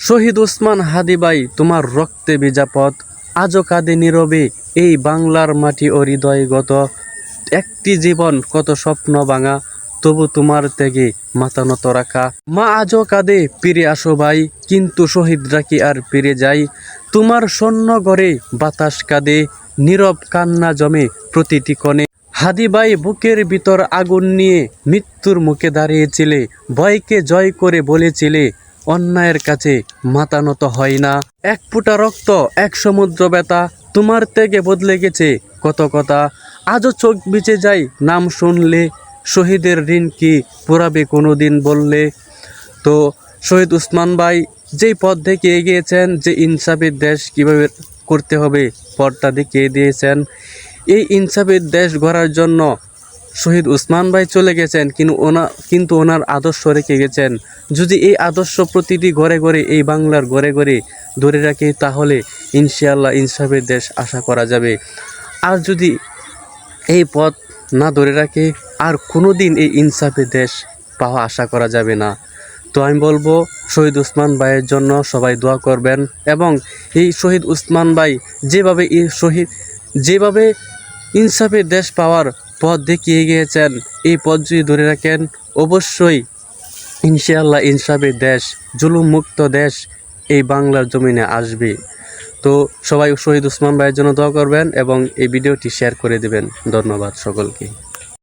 শহীদ ওসমান হাদি ভাই, তোমার রক্তে ভেজা পথ আজও কাঁদে নীরবে এই বাংলার মাটি ও হৃদয়গত। একটি জীবন কত স্বপ্ন ভাঙা, তবু তোমার ত্যাগে মাথা নত রাখা। মা আজও কাঁদে, ফিরে আসো ভাই, কিন্তু শহীদরা কি আর ফিরে যায়? তোমার স্বর্ণ ঘরে বাতাস কাঁদে, নীরব কান্না জমে প্রতিটি কোণে। হাদি ভাই, বুকের ভিতর আগুন নিয়ে মৃত্যুর মুখে দাঁড়িয়েছিলে, ভয়কে জয় করে বলেছিলে অন্যায়ের কাছে মাথা নত হয় না। এক ফোঁটা রক্ত, এক সমুদ্র ব্যথা, তোমার ত্যাগে বদলে গেছে কত কথা। আজও চোখ ভিজে যায় নাম শুনলে, শহীদের ঋণ কি পুরাবে কোনো দিন বললে। তো শহীদ ওসমান ভাই যেই পথ দেখে এগিয়েছেন, যে ইনসাফের দেশ কিভাবে করতে হবে পথটা দেখিয়ে দিয়েছেন। এই ইনসাফের দেশ গড়ার জন্য শহীদ ওসমান ভাই চলে গেছেন, কিন্তু ওনার আদর্শ রেখে গেছেন। যদি এই আদর্শ প্রতিটি ঘরে ঘরে, এই বাংলার ঘরে ঘরে ধরে রাখি, তাহলে ইনশাআল্লাহ ইনসাফের দেশ আশা করা যাবে। আর যদি এই পথ না ধরে রাখে, আর কোনো দিন এই ইনসাফের দেশ পাওয়া আশা করা যাবে না। তো আমি বলবো, শহীদ ওসমান ভাইয়ের জন্য সবাই দোয়া করবেন, এবং এই শহীদ ওসমান ভাই যেভাবে ইনসাফের দেশ পাওয়ার পথ দেখিয়ে গিয়েছেন, এই পথ যদি ধরে রাখেন, অবশ্যই ইনশাআল্লাহ ইনসাফের দেশ, জুলুম মুক্ত দেশ এই বাংলার জমিনে আসবে। তো সবাই শহীদ ওসমান ভাইয়ের জন্য দোয়া করবেন এবং এই ভিডিওটি শেয়ার করে দেবেন। ধন্যবাদ সকলকে।